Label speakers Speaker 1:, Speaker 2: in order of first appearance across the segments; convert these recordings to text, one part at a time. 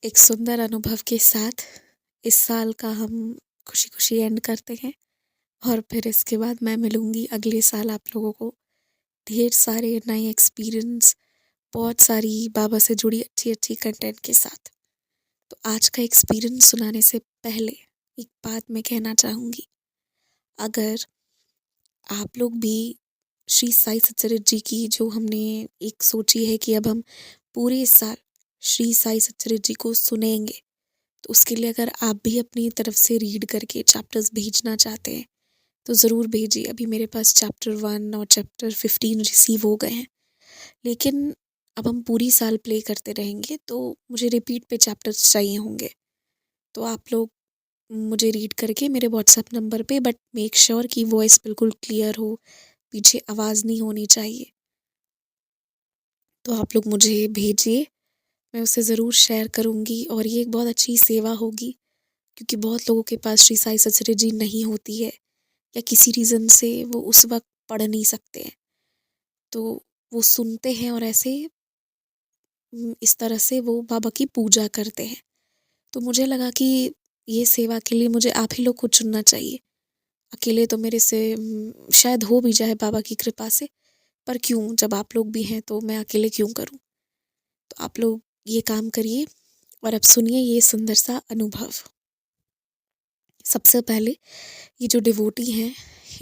Speaker 1: एक सुंदर अनुभव के साथ इस साल का हम खुशी खुशी एंड करते हैं और फिर इसके बाद मैं मिलूँगी अगले साल आप लोगों को ढेर सारे नए एक्सपीरियंस, बहुत सारी बाबा से जुड़ी अच्छी कंटेंट के साथ। तो आज का एक्सपीरियंस सुनाने से पहले एक बात मैं कहना चाहूँगी। अगर आप लोग भी श्री साई सच्चरित्र जी की जो हमने एक सोची है कि अब हम पूरे साल श्री साई सच्चरित्र जी को सुनेंगे, तो उसके लिए अगर आप भी अपनी तरफ से रीड करके चैप्टर्स भेजना चाहते हैं तो ज़रूर भेजिए। अभी मेरे पास चैप्टर 1 और चैप्टर 15 रिसीव हो गए हैं, लेकिन अब हम पूरी साल प्ले करते रहेंगे तो मुझे रिपीट पे चैप्टर्स चाहिए होंगे। तो आप लोग मुझे रीड करके मेरे व्हाट्सएप नंबर पे, बट मेक श्योर कि वॉइस बिल्कुल क्लियर हो, पीछे आवाज़ नहीं होनी चाहिए। तो आप लोग मुझे भेजिए, मैं उसे ज़रूर शेयर करूँगी और ये एक बहुत अच्छी सेवा होगी, क्योंकि बहुत लोगों के पास श्री साई सच्चरित्र जी नहीं होती है या किसी रीज़न से वो उस वक्त पढ़ नहीं सकते हैं, तो वो सुनते हैं और ऐसे इस तरह से वो बाबा की पूजा करते हैं। तो मुझे लगा कि ये सेवा के लिए मुझे आप ही लोग को चुनना चाहिए। अकेले तो मेरे से शायद हो भी जाए बाबा की कृपा से, पर क्यों, जब आप लोग भी हैं तो मैं अकेले क्यों करूं। तो आप लोग ये काम करिए और अब सुनिए ये सुंदर सा अनुभव। सबसे पहले ये जो डिवोटी हैं,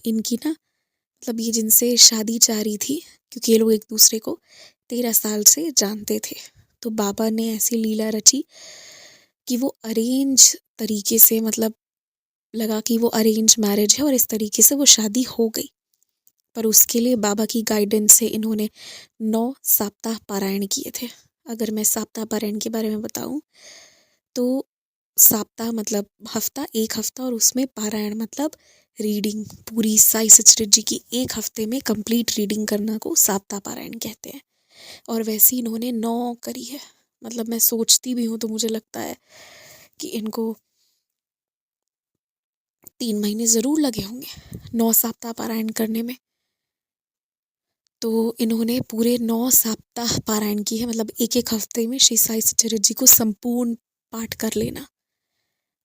Speaker 1: इनकी ना मतलब ये जिनसे शादी चाह रही थी, क्योंकि ये लोग एक दूसरे को 13 साल से जानते थे, तो बाबा ने ऐसी लीला रची कि वो अरेंज तरीके से, मतलब लगा कि वो अरेंज मैरिज है और इस तरीके से वो शादी हो गई। पर उसके लिए बाबा की गाइडेंस से इन्होंने 9 सप्ताह पारायण किए थे। अगर मैं सप्ताह पारायण के बारे में बताऊं तो सप्ताह मतलब हफ्ता, एक हफ्ता, और उसमें पारायण मतलब रीडिंग, पूरी साई सच्चरित्र जी की एक हफ्ते में कंप्लीट रीडिंग करना को सप्ताह पारायण कहते हैं। और वैसे ही इन्होंने 9 करी है। मतलब मैं सोचती भी हूँ तो मुझे लगता है कि इनको 3 महीने ज़रूर लगे होंगे 9 सप्ताह पारायण करने में। तो इन्होंने पूरे 9 सप्ताह पारायण की है, मतलब एक एक हफ्ते में श्री साई सच्चरित्र जी को संपूर्ण पाठ कर लेना,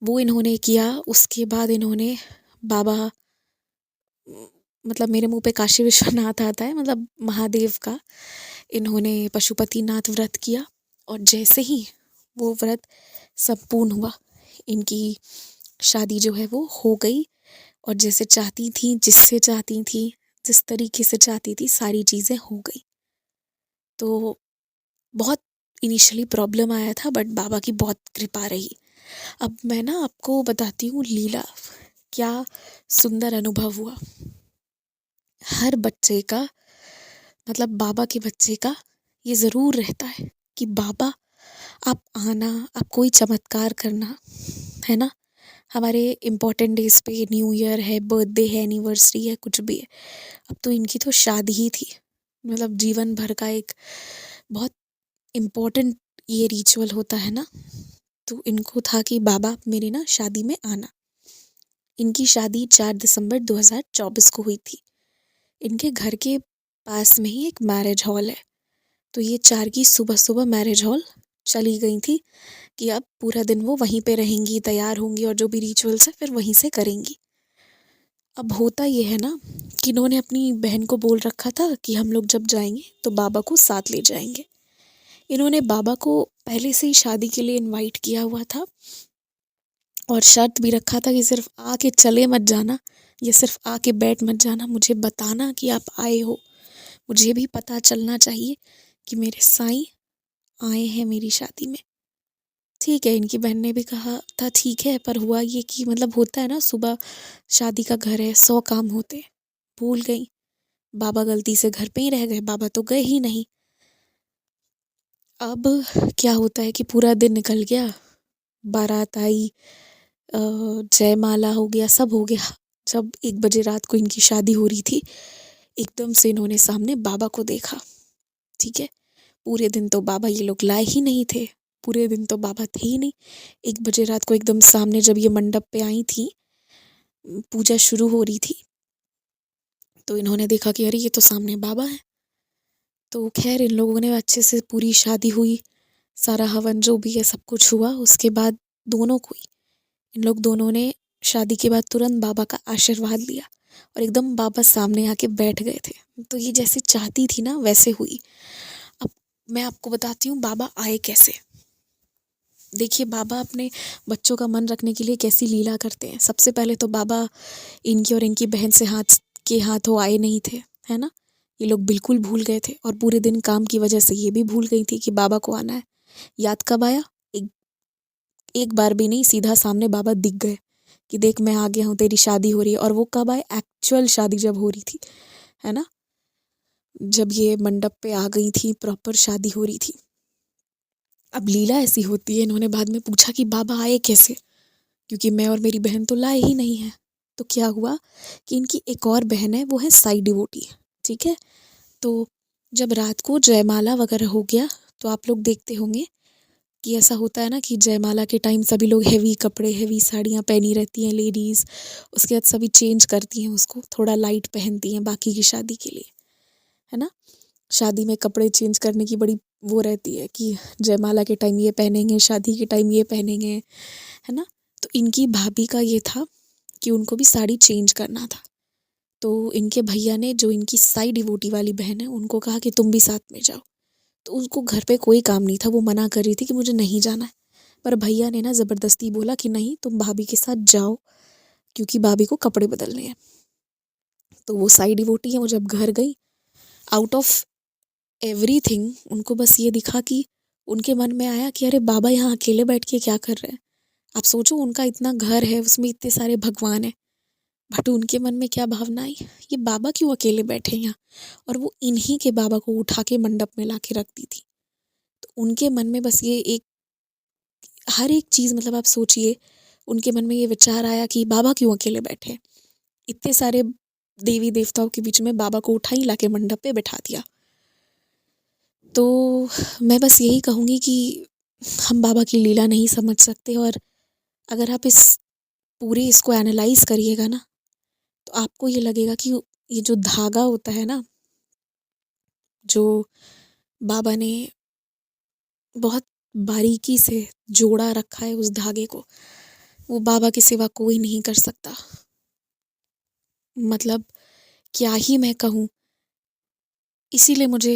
Speaker 1: वो इन्होंने किया। उसके बाद इन्होंने बाबा, मतलब मेरे मुंह पे काशी विश्वनाथ आता है, मतलब महादेव का, इन्होंने पशुपतिनाथ व्रत किया। और जैसे ही वो व्रत संपूर्ण हुआ, इनकी शादी जो है वो हो गई। और जैसे चाहती थी, जिससे चाहती थी, जिस तरीके से चाहती थी, सारी चीज़ें हो गई। तो बहुत इनिशियली प्रॉब्लम आया था, बट बाबा की बहुत कृपा रही। अब मैं ना आपको बताती हूँ लीला, क्या सुंदर अनुभव हुआ। हर बच्चे का, मतलब बाबा के बच्चे का ये ज़रूर रहता है कि बाबा आप आना, आप कोई चमत्कार करना, है ना। हमारे इम्पोर्टेंट डेज पे, न्यू ईयर है, बर्थडे है, एनिवर्सरी है, कुछ भी है। अब तो इनकी तो शादी ही थी, मतलब जीवन भर का एक बहुत इम्पोर्टेंट ये रिचुअल होता है ना। तो इनको था कि बाबा मेरी ना शादी में आना। इनकी शादी 4 दिसंबर 2024 को हुई थी। इनके घर के पास में ही एक मैरिज हॉल है, तो ये 4 की सुबह सुबह मैरिज हॉल चली गई थी कि अब पूरा दिन वो वहीं पे रहेंगी, तैयार होंगी और जो भी रिचुअल्स है फिर वहीं से करेंगी। अब होता ये है ना कि इन्होंने अपनी बहन को बोल रखा था कि हम लोग जब जाएंगे तो बाबा को साथ ले जाएंगे। इन्होंने बाबा को पहले से ही शादी के लिए इनवाइट किया हुआ था और शर्त भी रखा था कि सिर्फ आके चले मत जाना, या सिर्फ आके बैठ मत जाना, मुझे बताना कि आप आए हो। मुझे भी पता चलना चाहिए कि मेरे साईं आए हैं मेरी शादी में। ठीक है, इनकी बहन ने भी कहा था ठीक है, पर हुआ ये कि मतलब होता है ना, सुबह शादी का घर है, 100 काम होते, भूल गई। बाबा गलती से घर पे ही रह गए, बाबा तो गए ही नहीं। अब क्या होता है कि पूरा दिन निकल गया, बारात आई, जयमाला हो गया, सब हो गया। जब 1 बजे रात को इनकी शादी हो रही थी, एकदम से इन्होंने सामने बाबा को देखा। ठीक है, पूरे दिन तो बाबा ये लोग लाए ही नहीं थे, पूरे दिन तो बाबा थे ही नहीं। 1 बजे रात को एकदम सामने जब ये मंडप पे आई थी, पूजा शुरू हो रही थी, तो इन्होंने देखा कि अरे ये तो सामने बाबा है। तो खैर इन लोगों ने अच्छे से पूरी शादी हुई, सारा हवन जो भी है सब कुछ हुआ। उसके बाद दोनों को ही, इन लोग दोनों ने शादी के बाद तुरंत बाबा का आशीर्वाद लिया और एकदम बाबा सामने आके बैठ गए थे। तो ये जैसे चाहती थी ना वैसे हुई। अब मैं आपको बताती हूँ बाबा आए कैसे। देखिए बाबा अपने बच्चों का मन रखने के लिए कैसी लीला करते हैं। सबसे पहले तो बाबा इनकी और इनकी बहन से हाथों आए नहीं थे, है ना। ये लोग बिल्कुल भूल गए थे और पूरे दिन काम की वजह से ये भी भूल गई थी कि बाबा को आना है। याद कब आया? एक एक बार भी नहीं, सीधा सामने बाबा दिख गए कि देख मैं आ गया हूँ, तेरी शादी हो रही है। और वो कब आए? एक्चुअल शादी जब हो रही थी, है ना, जब ये मंडप पे आ गई थी, प्रॉपर शादी हो रही थी। अब लीला ऐसी होती है, इन्होंने बाद में पूछा कि बाबा आए कैसे, क्योंकि मैं और मेरी बहन तो लाए ही नहीं है। तो क्या हुआ कि इनकी एक और बहन है, वो है साई डिवोटी, ठीक है। तो जब रात को जयमाला वगैरह हो गया तो आप लोग देखते होंगे कि ऐसा होता है ना कि जयमाला के टाइम सभी लोग हेवी कपड़े, हेवी साड़ियाँ पहनी रहती हैं लेडीज़। उसके बाद सभी चेंज करती हैं, उसको थोड़ा लाइट पहनती हैं बाकी की शादी के लिए, है ना। शादी में कपड़े चेंज करने की बड़ी वो रहती है कि जयमाला के टाइम ये पहनेंगे, शादी के टाइम ये पहनेंगे, है ना। तो इनकी भाभी का ये था कि उनको भी साड़ी चेंज करना था। तो इनके भैया ने, जो इनकी साई डिवोटी वाली बहन है, उनको कहा कि तुम भी साथ में जाओ। तो उसको घर पे कोई काम नहीं था, वो मना कर रही थी कि मुझे नहीं जाना है। पर भैया ने ना ज़बरदस्ती बोला कि नहीं तुम भाभी के साथ जाओ, क्योंकि भाभी को कपड़े बदलने हैं। तो वो साई डिवोटी है, वो जब घर गई, आउट ऑफ एवरीथिंग उनको बस ये दिखा कि उनके मन में आया कि अरे बाबा यहाँ अकेले बैठ के क्या कर रहे हैं। आप सोचो, उनका इतना घर है, उसमें इतने सारे भगवान हैं, बट उनके मन में क्या भावना आई, ये बाबा क्यों अकेले बैठे यहाँ। और वो इन्हीं के बाबा को उठा के मंडप में ला के रख दी थी। तो उनके मन में बस ये एक, हर एक चीज़, मतलब आप सोचिए, उनके मन में ये विचार आया कि बाबा क्यों अकेले बैठे, इतने सारे देवी देवताओं के बीच में बाबा को उठा ही ला के मंडप पे बैठा दिया। तो मैं बस यही कहूँगी कि हम बाबा की लीला नहीं समझ सकते। और अगर आप इसको एनालाइज करिएगा ना, तो आपको ये लगेगा कि ये जो धागा होता है ना, जो बाबा ने बहुत बारीकी से जोड़ा रखा है, उस धागे को वो बाबा के सिवा कोई नहीं कर सकता। मतलब क्या ही मैं कहूँ। इसीलिए मुझे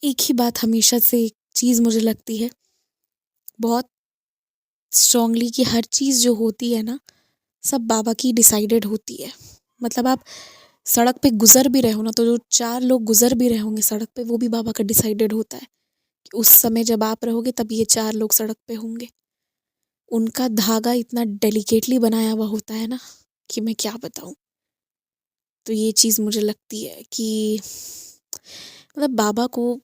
Speaker 1: एक ही बात हमेशा से, एक चीज़ मुझे लगती है बहुत स्ट्रांगली, कि हर चीज़ जो होती है ना, सब बाबा की डिसाइडेड होती है। मतलब आप सड़क पे गुजर भी रहे हो ना, तो जो 4 लोग गुजर भी रहे होंगे सड़क पे, वो भी बाबा का डिसाइडेड होता है कि उस समय जब आप रहोगे तब ये 4 लोग सड़क पे होंगे। उनका धागा इतना डेलिकेटली बनाया हुआ होता है ना, कि मैं क्या बताऊँ। तो ये चीज़ मुझे लगती है कि मतलब बाबा को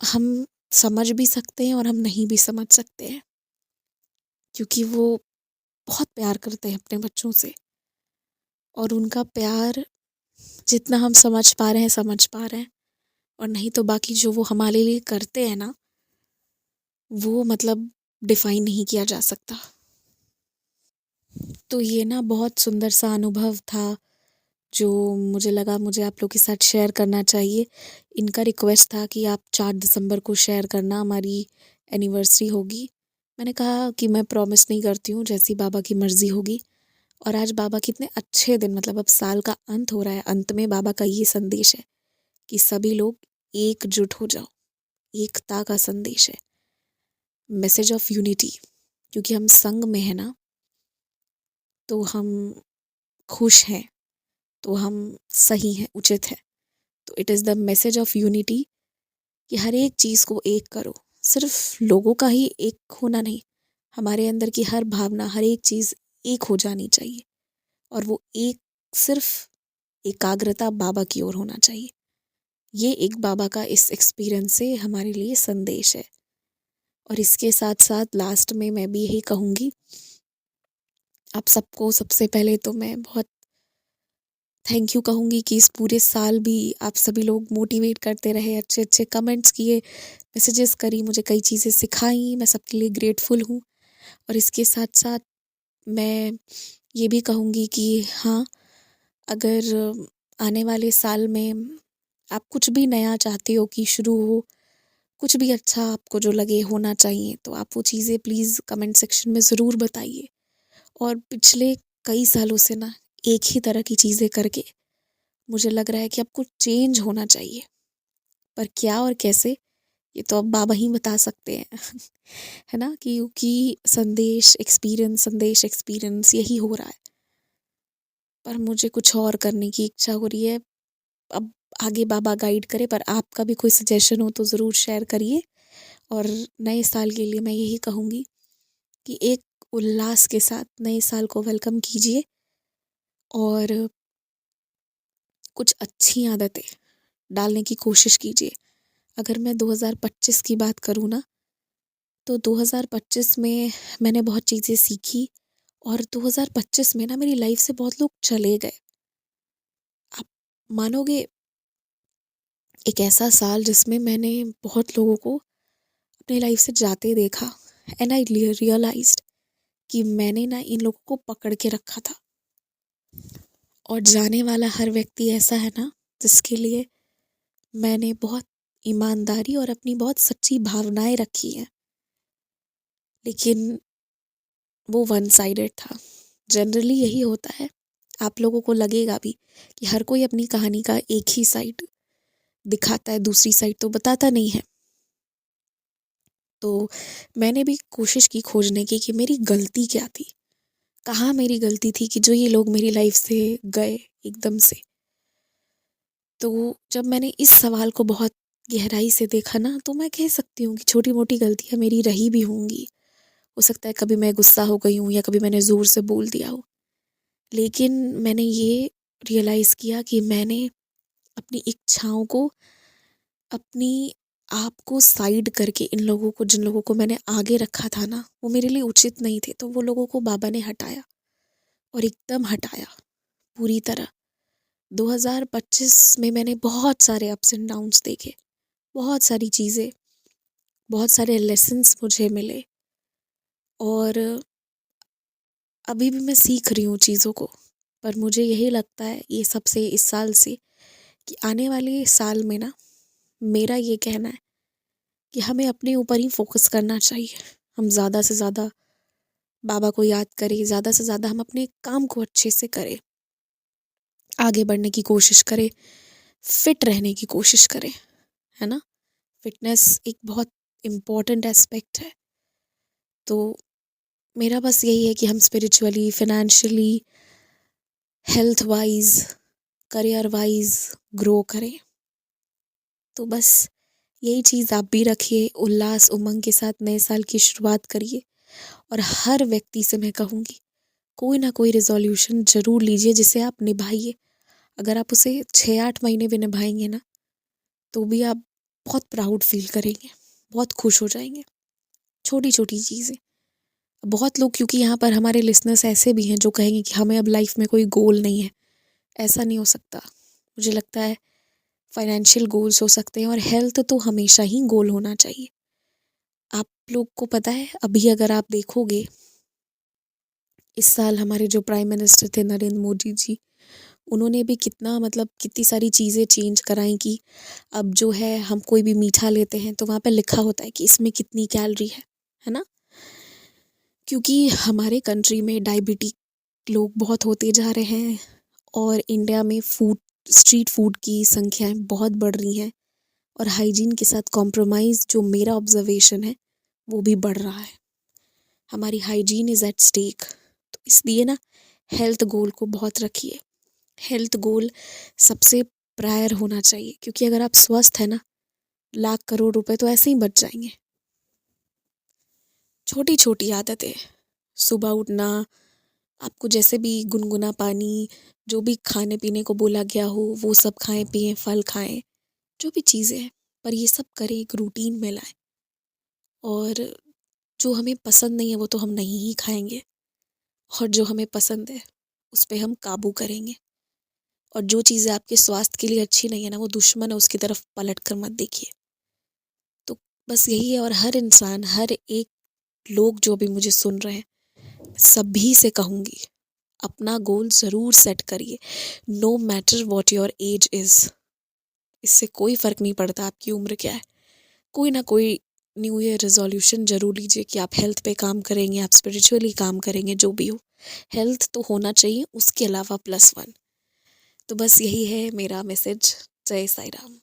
Speaker 1: हम समझ भी सकते हैं और हम नहीं भी समझ सकते हैं, क्योंकि वो बहुत प्यार करते हैं अपने बच्चों से। और उनका प्यार जितना हम समझ पा रहे हैं, समझ पा रहे हैं, और नहीं तो बाकी जो वो हमारे लिए करते हैं ना, वो मतलब डिफाइन नहीं किया जा सकता। तो ये ना बहुत सुंदर सा अनुभव था, जो मुझे लगा मुझे आप लोग के साथ शेयर करना चाहिए। इनका रिक्वेस्ट था कि आप 4 दिसंबर को शेयर करना, हमारी एनिवर्सरी होगी। मैंने कहा कि मैं प्रॉमिस नहीं करती हूँ, जैसी बाबा की मर्ज़ी होगी। और आज बाबा कितने अच्छे दिन, मतलब अब साल का अंत हो रहा है, अंत में बाबा का ये संदेश है कि सभी लोग एकजुट हो जाओ। एकता का संदेश है, मैसेज ऑफ यूनिटी। क्योंकि हम संग में है ना, तो हम खुश हैं, तो हम सही हैं, उचित है। तो it is the message of unity कि हर एक चीज़ को एक करो। सिर्फ लोगों का ही एक होना नहीं, हमारे अंदर की हर भावना, हर एक चीज़ एक हो जानी चाहिए। और वो एक सिर्फ एकाग्रता बाबा की ओर होना चाहिए। ये एक बाबा का इस एक्सपीरियंस से हमारे लिए संदेश है। और इसके साथ साथ लास्ट में मैं भी यही कहूँगी, आप सबको सबसे पहले तो मैं बहुत थैंक यू कहूँगी कि इस पूरे साल भी आप सभी लोग मोटिवेट करते रहे, अच्छे अच्छे कमेंट्स किए, मैसेजेस करी, मुझे कई चीज़ें सिखाई, मैं सबके लिए ग्रेटफुल हूँ। और इसके साथ साथ मैं ये भी कहूँगी कि हाँ, अगर आने वाले साल में आप कुछ भी नया चाहते हो कि शुरू हो, कुछ भी अच्छा आपको जो लगे होना चाहिए तो आप वो चीज़ें प्लीज़ कमेंट सेक्शन में ज़रूर बताइए। और पिछले कई सालों से ना एक ही तरह की चीज़ें करके मुझे लग रहा है कि अब कुछ चेंज होना चाहिए, पर क्या और कैसे ये तो अब बाबा ही बता सकते हैं। है ना, क्योंकि संदेश एक्सपीरियंस यही हो रहा है। पर मुझे कुछ और करने की इच्छा हो रही है। अब आगे बाबा गाइड करे, पर आपका भी कोई सजेशन हो तो ज़रूर शेयर करिए। और नए साल के लिए मैं यही कहूँगी कि एक उल्लास के साथ नए साल को वेलकम कीजिए और कुछ अच्छी आदतें डालने की कोशिश कीजिए। अगर मैं 2025 की बात करूँ ना, तो 2025 में मैंने बहुत चीज़ें सीखी और 2025 में ना मेरी लाइफ से बहुत लोग चले गए। आप मानोगे, एक ऐसा साल जिसमें मैंने बहुत लोगों को अपनी लाइफ से जाते देखा एंड आई रियलाइज्ड कि मैंने ना इन लोगों को पकड़ के रखा था। और जाने वाला हर व्यक्ति ऐसा है ना जिसके लिए मैंने बहुत ईमानदारी और अपनी बहुत सच्ची भावनाएं रखी हैं, लेकिन वो वन साइडेड था। जनरली यही होता है, आप लोगों को लगेगा भी कि हर कोई अपनी कहानी का एक ही साइड दिखाता है, दूसरी साइड तो बताता नहीं है। तो मैंने भी कोशिश की खोजने की कि मेरी गलती क्या थी, कहाँ मेरी गलती थी कि जो ये लोग मेरी लाइफ से गए एकदम से। तो जब मैंने इस सवाल को बहुत गहराई से देखा ना, तो मैं कह सकती हूँ कि छोटी मोटी गलतियाँ मेरी रही भी होंगी। हो सकता है कभी मैं गुस्सा हो गई हूँ या कभी मैंने ज़ोर से बोल दिया हो, लेकिन मैंने ये रियलाइज़ किया कि मैंने अपनी इच्छाओं को, अपनी आप को साइड करके इन लोगों को, जिन लोगों को मैंने आगे रखा था ना, वो मेरे लिए उचित नहीं थे। तो वो लोगों को बाबा ने हटाया और एकदम हटाया पूरी तरह। 2025 में मैंने बहुत सारे अप्स एंड डाउन्स देखे, बहुत सारी चीज़ें, बहुत सारे लेसन्स मुझे मिले और अभी भी मैं सीख रही हूँ चीज़ों को। पर मुझे यही लगता है ये सबसे इस साल से कि आने वाले साल में ना, मेरा ये कहना है कि हमें अपने ऊपर ही फोकस करना चाहिए। हम ज़्यादा से ज़्यादा बाबा को याद करें, ज़्यादा से ज़्यादा हम अपने काम को अच्छे से करें, आगे बढ़ने की कोशिश करें, फिट रहने की कोशिश करें, है ना। फिटनेस एक बहुत इम्पॉर्टेंट एस्पेक्ट है। तो मेरा बस यही है कि हम spiritually, financially, health wise, career wise grow करें। तो बस यही चीज़ आप भी रखिए, उल्लास उमंग के साथ नए साल की शुरुआत करिए। और हर व्यक्ति से मैं कहूँगी, कोई ना कोई रिजोल्यूशन ज़रूर लीजिए जिसे आप निभाइए। अगर आप उसे 6-8 महीने भी निभाएंगे ना, तो भी आप बहुत प्राउड फील करेंगे, बहुत खुश हो जाएंगे। छोटी छोटी चीज़ें, बहुत लोग, क्योंकि यहाँ पर हमारे लिसनर्स ऐसे भी हैं जो कहेंगे कि हमें अब लाइफ में कोई गोल नहीं है। ऐसा नहीं हो सकता। मुझे लगता है फाइनेंशियल गोल्स हो सकते हैं और हेल्थ तो हमेशा ही गोल होना चाहिए। आप लोग को पता है, अभी अगर आप देखोगे, इस साल हमारे जो प्राइम मिनिस्टर थे नरेंद्र मोदी जी, उन्होंने भी कितना, मतलब कितनी सारी चीज़ें चेंज कराई कि अब जो है हम कोई भी मीठा लेते हैं तो वहाँ पे लिखा होता है कि इसमें कितनी कैलोरी है ना। क्योंकि हमारे कंट्री में डायबिटिक लोग बहुत होते जा रहे हैं और इंडिया में स्ट्रीट फूड की संख्याएं बहुत बढ़ रही हैं और हाइजीन के साथ कॉम्प्रोमाइज़, जो मेरा ऑब्जर्वेशन है, वो भी बढ़ रहा है। हमारी हाइजीन इज़ एट स्टेक। तो इसलिए ना, हेल्थ गोल को बहुत रखिए। हेल्थ गोल सबसे प्रायर होना चाहिए, क्योंकि अगर आप स्वस्थ है ना, लाख करोड़ रुपए तो ऐसे ही बच जाएंगे। छोटी छोटी आदतें, सुबह उठना, आपको जैसे भी गुनगुना पानी, जो भी खाने पीने को बोला गया हो वो सब खाएं पिएं, फल खाएं, जो भी चीज़ें हैं, पर ये सब करें, एक रूटीन में लाएं। और जो हमें पसंद नहीं है वो तो हम नहीं ही खाएंगे, और जो हमें पसंद है उस पे हम काबू करेंगे। और जो चीज़ें आपके स्वास्थ्य के लिए अच्छी नहीं है ना, वो दुश्मन है, उसकी तरफ पलट कर मत देखिए। तो बस यही है। और हर इंसान, हर एक लोग जो भी मुझे सुन रहे हैं, सभी से कहूँगी, अपना गोल ज़रूर सेट करिए, no matter what your age is. इससे कोई फ़र्क नहीं पड़ता आपकी उम्र क्या है। कोई ना कोई न्यू ईयर रेजोल्यूशन जरूर लीजिए कि आप हेल्थ पे काम करेंगे, आप स्पिरिचुअली काम करेंगे, जो भी हो हेल्थ तो होना चाहिए, उसके अलावा +1। तो बस यही है मेरा मैसेज। जय साई राम।